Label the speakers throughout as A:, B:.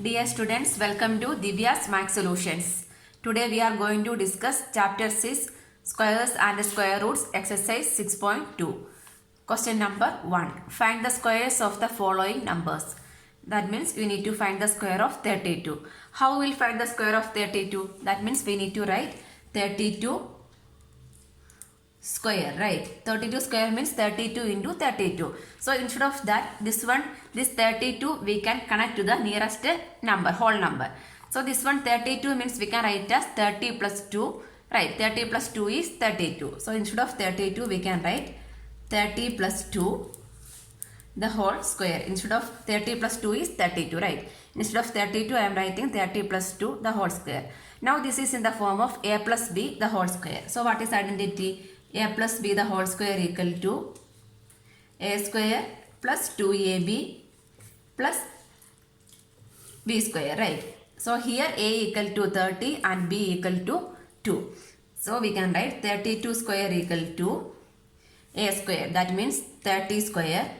A: Dear students, welcome to Divya's Math Solutions. Today we are going to discuss Chapter 6 Squares and Square Roots Exercise 6.2. Question number 1. Find the squares of the following numbers. That means we need to find the square of 32. How will find the square of 32? That means we need to write 32 square, right? 32 square means 32 into 32. So instead of that, this 32 we can connect to the nearest number, whole number. So this 32 means we can write as 30 plus 2, right? 30 plus 2 is 32. So instead of 32 we can write 30 plus 2 the whole square. Instead of 30 plus 2 is 32, right? Instead of 32 I am writing 30 plus 2 the whole square. Now this is in the form of a plus b the whole square. So what is identity? A plus b the whole square equal to a square plus 2ab plus b square, right? So here a equal to 30 and b equal to 2. So we can write 32 square equal to a square, that means 30 square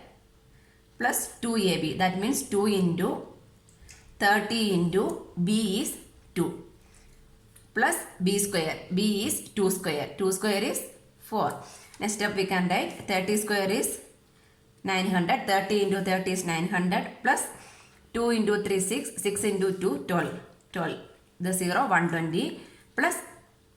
A: plus 2ab, that means 2 into 30 into b is 2 plus b square, b is 2 square, 2 square is 4. Next step we can write 30 square is 900, 30 into 30 is 900 plus 2 into 3 6, 6 into 2 12, 12, the 0 120 plus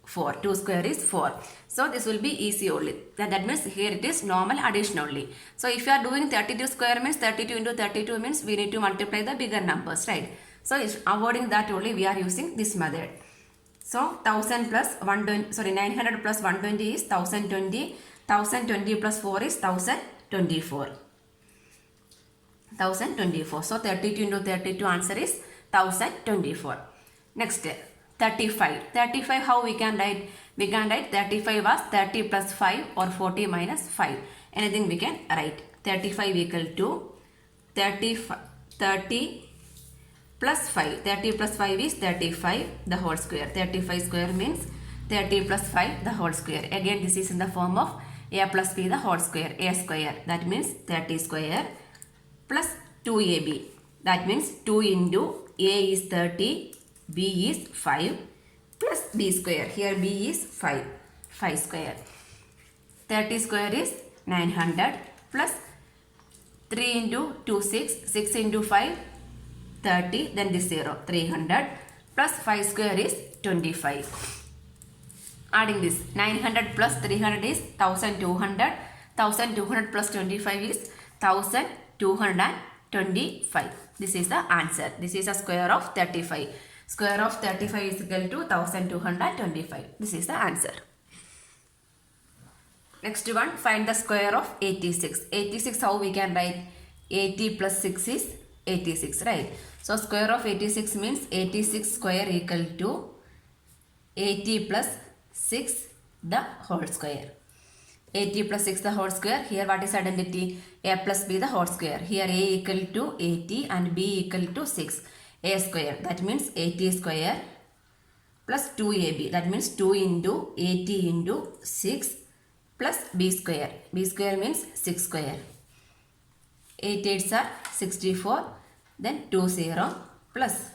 A: 4, 2 square is 4. So this will be easy only. That means here it is normal addition only. So if you are doing 32 square means 32 into 32 means we need to multiply the bigger numbers, right? So avoiding that only we are using this method. So 1000 plus 120, 900 plus 120 is 1020. 1020 plus 4 is 1024. 1024. So 32 into 32 answer is 1024. Next 35. 35 how we can write? We can write 35 as 30 plus 5 or 40 minus 5. Anything we can write. 35 equal to 30 plus 5. 30 plus 5 is 35 the whole square. 35 square means 30 plus 5 the whole square. Again this is in the form of a plus b the whole square. A square, that means 30 square plus 2ab. That means 2 into a is 30, b is 5 plus b square. Here b is 5. 5 square. 30 square is 900 plus 3 into 2 6. 6 into 5 30, then this 0, 300 plus 5 square is 25. Adding this 900 plus 300 is 1200. 1200 plus 25 is 1225. This is the answer. This is a square of 35. Square of 35 is equal to 1225. This is the answer. Next one, find the square of 86. 86 how we can write? 80 plus 6 is 86, right? So square of 86 means 86 square equal to 80 plus 6 the whole square. 80 plus 6 the whole square. Here what is identity? A plus b the whole square. Here a equal to 80 and b equal to 6. A square, that means 80 square plus 2ab, that means 2 into 80 into 6 plus b square. B square means 6 square. 8 8s are 64. Then 2 0 plus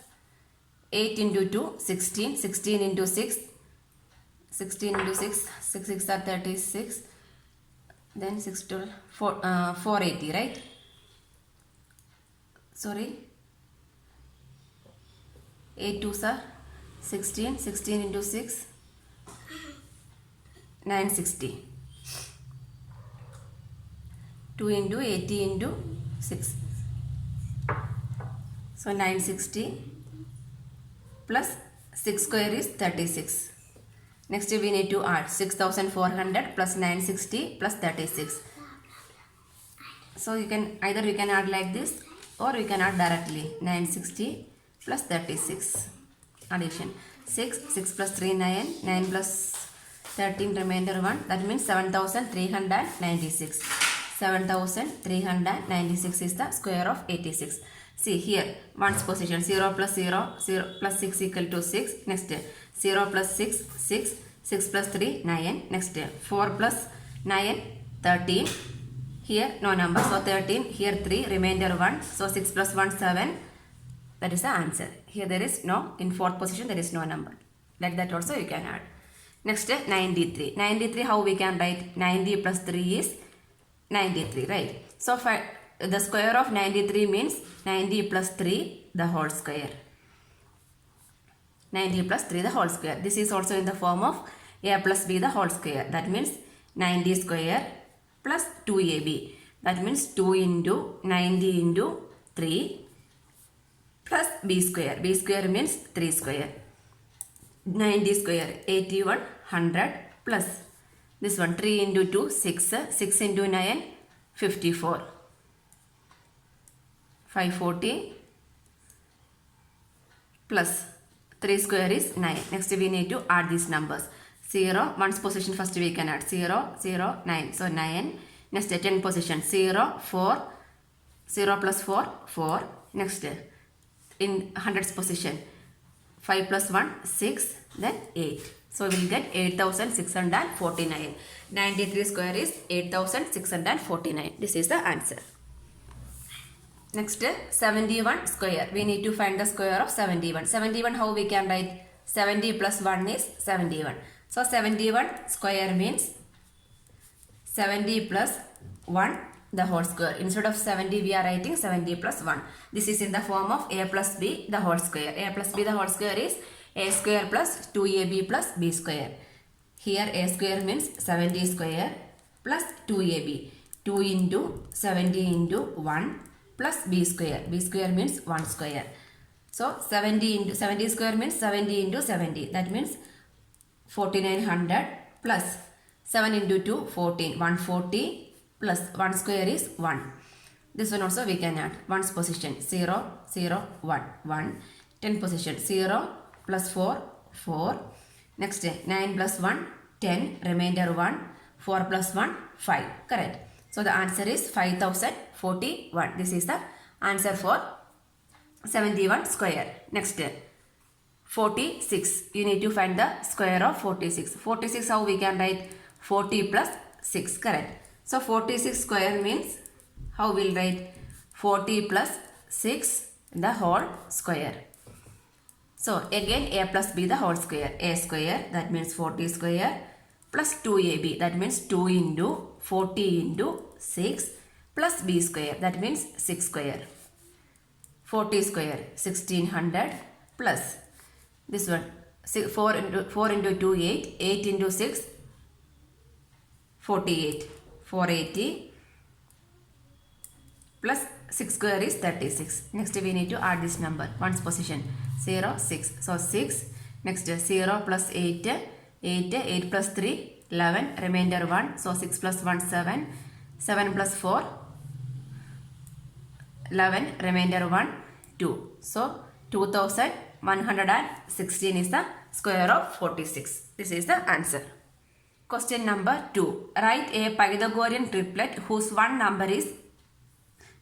A: 8 into 2 16, 16 into 6, 16 into 6, 6 6 are 36, then 6 12, 480, right? Sorry, 8 2s are 16, 16 into 6, 960, 2 into 80 into 6. So 960 plus 6 square is 36. Next we need to add 6400 plus 960 plus 36. So you can either we can add like this or we can add directly 960 plus 36. Addition 6 plus 3 9, 9 plus 13 remainder 1, that means 7396. 7396 is the square of 86. See here, one's position 0 plus 0, 0 plus 6 equal to 6. Next 0 plus 6, 6, 6 plus 3, 9. Next 4 plus 9, 13. Here no number, so 13. Here 3, remainder 1. So 6 plus 1, 7. That is the answer. Here there is no, in fourth position there is no number. Like that also you can add. Next 93. 93 how we can write? 90 plus 3 is 93, right? So the square of 93 means 90 plus 3 the whole square. 90 plus 3 the whole square. This is also in the form of a plus b the whole square. That means 90 square plus 2ab. That means 2 into 90 into 3 plus b square. B square means 3 square. 90 square 81 100 plus this one 3 into 2 6. 6 into 9 54. 540 plus 3 square is 9. Next we need to add these numbers. 0, 1's position first we can add 0, 0, 9. So 9. Next 10 position 0, 4. 0 plus 4, 4. Next in 100's position 5 plus 1, 6. Then 8. So we will get 8649. 93 square is 8649. This is the answer. Next 71 square. We need to find the square of 71. 71 how we can write? 70 plus 1 is 71. So 71 square means 70 plus 1 the whole square. Instead of 70 we are writing 70 plus 1. This is in the form of a plus b the whole square. A plus b the whole square is a square plus 2ab plus b square. Here a square means 70 square plus 2ab. 2 into 70 into 1 plus b square. B square means 1 square. So 70 into 70 square means 70 into 70. That means 4900 plus 7 into 2 14. 140 plus 1 square is 1. This one also we can add. 1's position 0 0 1 1. 10 position 0 plus 4 4. Next 9 plus 1 10. Remainder 1. 4 plus 1 5. Correct. So the answer is 5041. This is the answer for 71 square. Next 46. You need to find the square of 46. 46 how we can write? 40 plus 6. Correct. So 46 square means how we'll write? 40 plus 6 the whole square. So again a plus b the whole square. A square that means 40 square plus 2ab that means 2 into 40 into 6 plus b square that means 6 square. 40 square 1600 plus this one 4 into 2 8. 8 into 6 48. 480 plus 6 square is 36. Next we need to add this number. 1's position 0 6. So 6. Next 0 plus 8. 8 plus 3 11. Remainder 1. So 6 plus 1 7. 7 plus 4 11. Remainder 1 2. So 2116 is the square of 46. This is the answer. Question number 2. Write a Pythagorean triplet whose one number is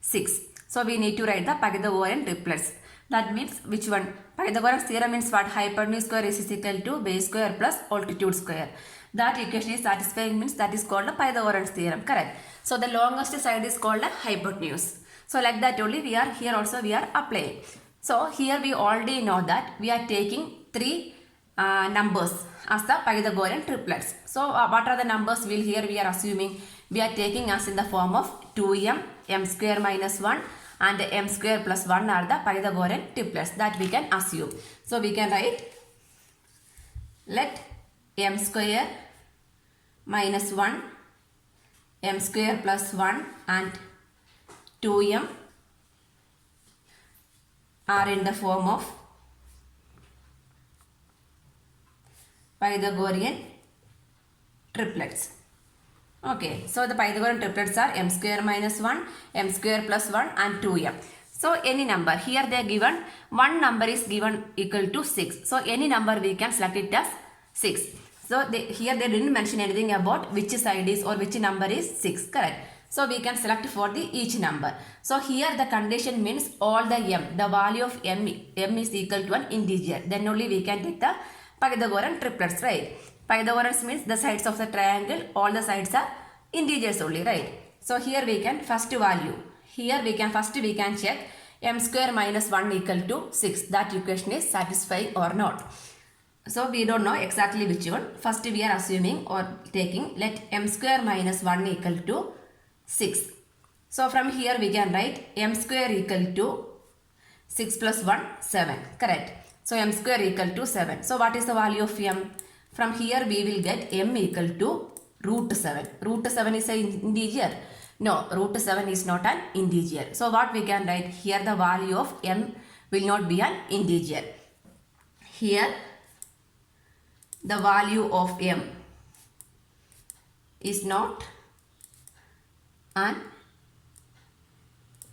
A: 6. So we need to write the Pythagorean triplets. That means which one? Pythagoras theorem means what? Hypotenuse square is equal to base square plus altitude square. That equation is satisfying means that is called a Pythagorean theorem. Correct. So the longest side is called a hypotenuse. So like that only we are here also we are applying. So here we already know that we are taking 3 numbers as the Pythagorean triplets. So what are the numbers we are assuming? We are taking as in the form of 2m, m square minus 1 and m square plus 1 are the Pythagorean triplets that we can assume. So we can write let m square minus 1, m square plus 1 and 2m are in the form of Pythagorean triplets. Okay, so the Pythagorean triplets are m square minus 1, m square plus 1 and 2m. So any number, here they are given, one number is given equal to 6. So any number we can select it as 6. So here they didn't mention anything about which side is or which number is 6, correct. So we can select for the each number. So here the condition means all the m, the value of m is equal to an integer. Then only we can take the Pythagorean triplets, right? Pythagoreans means the sides of the triangle, all the sides are integers only, right? So here we can first value. Here we can check m square minus 1 equal to 6. That equation is satisfying or not. So we don't know exactly which one. First we are assuming or taking let m square minus 1 equal to 6. So from here we can write m square equal to 6 plus 1, 7. Correct. So m square equal to 7. So what is the value of m? From here we will get m equal to root 7. Root 7 is an integer. No, root 7 is not an integer. So what we can write here, the value of m will not be an integer. Here the value of m is not an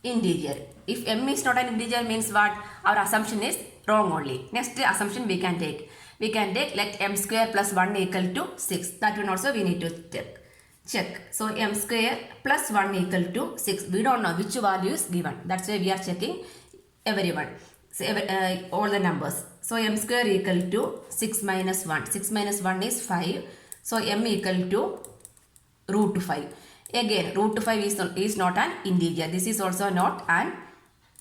A: integer. If m is not an integer means what? Our assumption is wrong only. Next assumption we can take. We can take let m square plus 1 equal to 6. That one also we need to check. So m square plus 1 equal to 6. We don't know which value is given. That's why we are checking everyone. So, all the numbers. So m square equal to 6 minus 1. 6 minus 1 is 5. So m equal to root 5. Again, root 5 is not an integer. This is also not an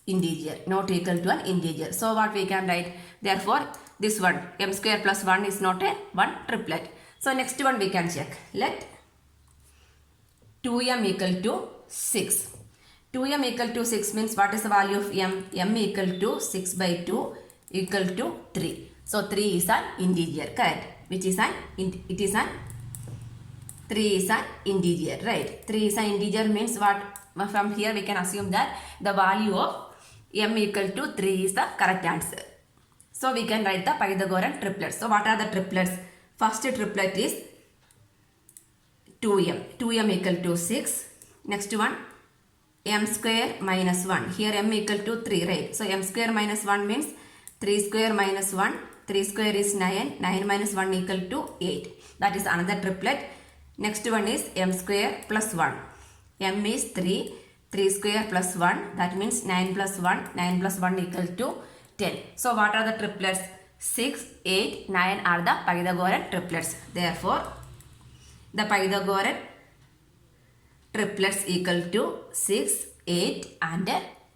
A: integer. Not equal to an integer. So what we can write? Therefore, this one m square plus 1 is not a one triplet. So next one we can check. Let 2m equal to 6. 2m equal to 6 means what is the value of m? m equal to 6 by 2 equal to 3. So 3 is an integer, correct? Which is an, it is an 3 is an integer, right? 3 is an integer means what? From here we can assume that the value of m equal to 3 is the correct answer. So we can write the Pythagorean triplets. So what are the triplets? First triplet is 2m. 2m equal to 6. Next one m square minus 1. Here m equal to 3, right? So m square minus 1 means 3 square minus 1. 3 square is 9. 9 minus 1 equal to 8. That is another triplet. Next one is m square plus 1. m is 3. 3 square plus 1. That means 9 plus 1. 9 plus 1 equal to 10. So what are the triplets? 6, 8, 9 are the Pythagorean triplets. Therefore, the Pythagorean triplets equal to 6, 8 and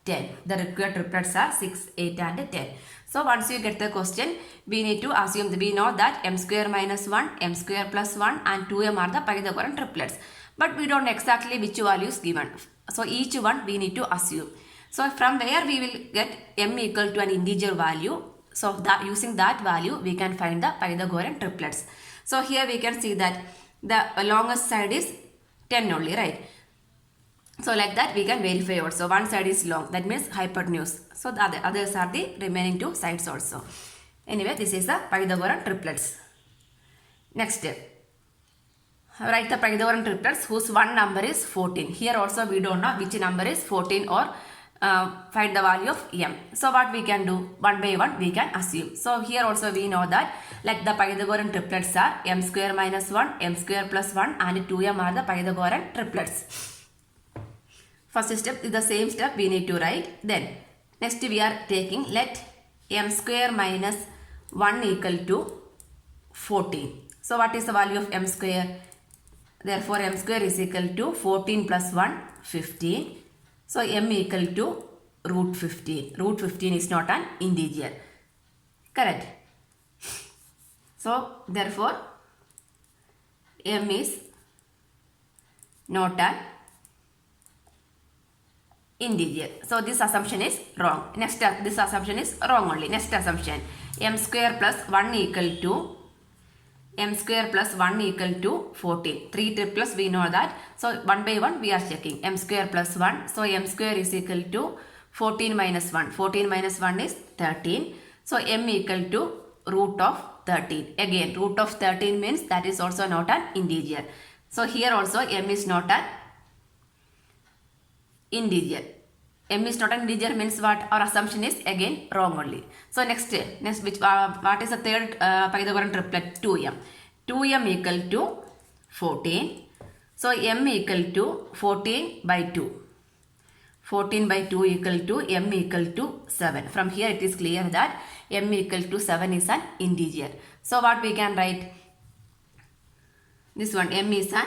A: 10. The required triplets are 6, 8 and 10. So once you get the question, we need to assume, we know that m square minus 1, m square plus 1 and 2m are the Pythagorean triplets. But we don't know exactly which value is given. So each one we need to assume. So from where we will get m equal to an integer value. So that using that value we can find the Pythagorean triplets. So here we can see that the longest side is 10 only, right? So like that we can verify also. One side is long, that means hypotenuse. So the others are the remaining two sides also. Anyway, this is the Pythagorean triplets. Next, write the Pythagorean triplets whose one number is 14. Here also we don't know which number is 14 or find the value of m. So what we can do? One by one we can assume. So here also we know that like the Pythagorean triplets are m square minus 1, m square plus 1 and 2m are the Pythagorean triplets. First step is the same step we need to write. Then next we are taking let m square minus 1 equal to 14. So what is the value of m square? Therefore m square is equal to 14 plus 1, 15. So m equal to root 15. Root 15 is not an integer. Correct. So therefore m is not an integer. So this assumption is wrong. Next, this assumption is wrong only. Next assumption, m square plus 1 equal to m square plus 1 equal to 14. 3 triplets we know that. So one by one we are checking. M square plus 1. So m square is equal to 14 minus 1. 14 minus 1 is 13. So m equal to root of 13. Again, root of 13 means that is also not an integer. So here also m is not an integer. M is not an integer means what? Our assumption is again wrong only. So next which what is the third Pythagorean triplet? 2m. 2m equal to 14. So m equal to 14 by 2. 14 by 2 equal to m equal to 7. From here it is clear that m equal to 7 is an integer. So what we can write? This one m is an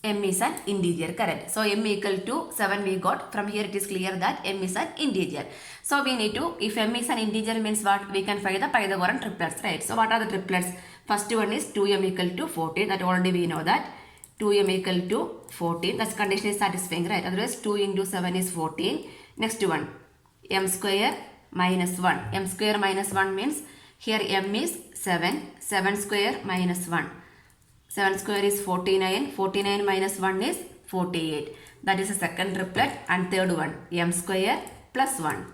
A: m is an integer, correct. So m equal to 7 we got. From here it is clear that m is an integer. So we need to, if m is an integer means what? We can find the Pythagorean triplets, right? So what are the triplets? First one is 2m equal to 14. That already we know that. 2m equal to 14. That condition is satisfying, right? Otherwise 2 into 7 is 14. Next one, m square minus 1. m square minus 1 means here m is 7. 7 square minus 1. 7 square is 49. 49 minus 1 is 48. That is the second triplet. And third one, m square plus 1.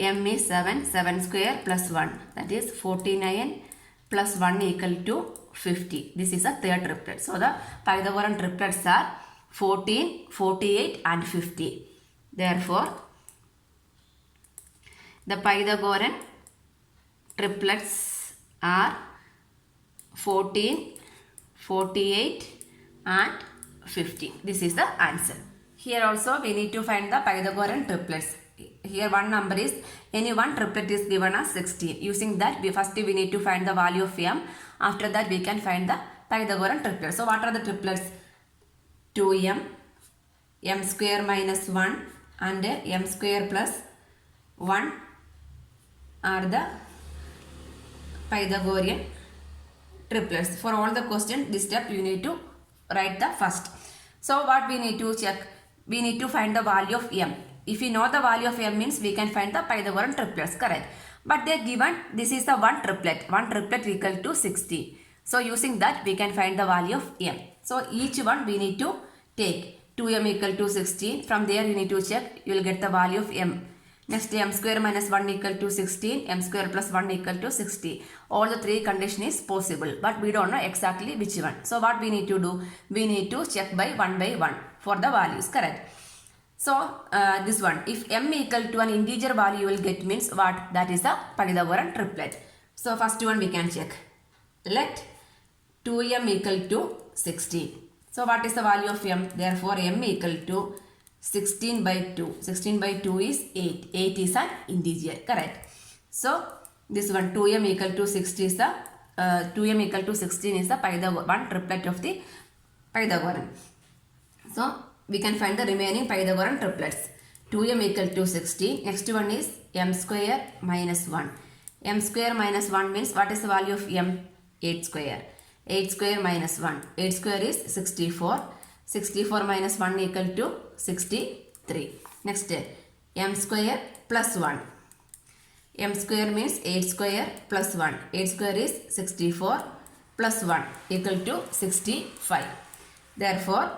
A: m is 7. 7 square plus 1. That is 49 plus 1 equal to 50. This is a third triplet. So the Pythagorean triplets are 14, 48 and 50. Therefore, the Pythagorean triplets are 14, 48 and 50. This is the answer. Here also we need to find the Pythagorean triplets. Here one number is, any one triplet is given as 16. Using that, we need to find the value of m. After that we can find the Pythagorean triplets. So what are the triplets? 2m, m square minus 1 and m square plus 1 are the Pythagorean triplets. For all the questions, this step you need to write the first. So what we need to check? We need to find the value of m. If we know the value of m means we can find the Pythagorean triplets, correct. But they are given, this is the one triplet equal to 60. So using that we can find the value of m. So each one we need to take 2m equal to 16. From there you need to check, you will get the value of m. Next, m square minus 1 equal to 16, m square plus 1 equal to 60. All the three condition is possible, but we don't know exactly which one. So what we need to do? We need to check by one for the values, correct. So this one, if m equal to an integer value you will get means what? That is the Pythagorean triplet. So first one we can check. Let 2m equal to 16. So what is the value of m? Therefore m equal to 16 by 2. 16 by 2 is 8. 8 is an integer, correct. So this one 2m equal to 60 is the 2m equal to 16 is the one triplet of the Pythagorean. So we can find the remaining Pythagorean triplets. 2m equal to 16. Next one is m square minus 1. m square minus 1 means what is the value of m? 8 square. 8 square minus 1. 8 square is 64. 64 minus 1 equal to 63. Next, m square plus 1. m square means 8 square plus 1. 8 square is 64 plus 1 equal to 65. Therefore,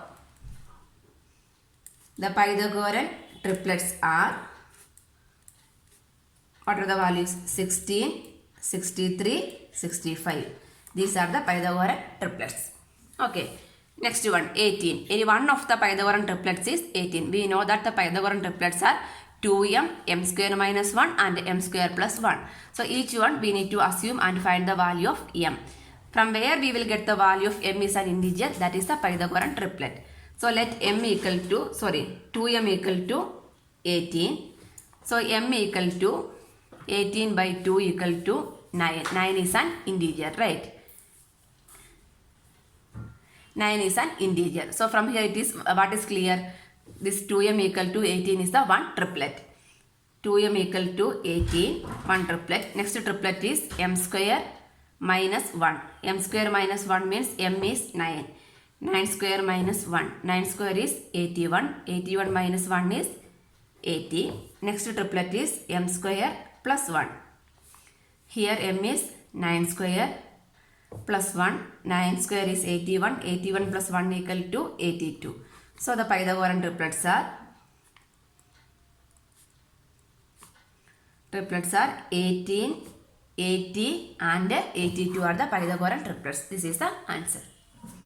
A: the Pythagorean triplets are, what are the values? 16, 63, 65. These are the Pythagorean triplets. Okay. Next one, 18. Any one of the Pythagorean triplets is 18. We know that the Pythagorean triplets are 2m, m square minus 1 and m square plus 1. So each one we need to assume and find the value of m. From where we will get the value of m is an integer, that is the Pythagorean triplet. So let m equal to, 2m equal to 18. So m equal to 18 by 2 equal to 9. 9 is an integer, right? 9 is an integer. So from here it is, what is clear? This 2m equal to 18 is the one triplet. 2m equal to 18, one triplet. Next triplet is m square minus 1. m square minus 1 means m is 9. 9 square minus 1. 9 square is 81. 81 minus 1 is 80. Next triplet is m square plus 1. Here m is 9 square plus 1. 9 square is 81. 81 plus 1 equal to 82. So the Pythagorean triplets are 18, 80 and 82 are the Pythagorean triplets. This is the answer.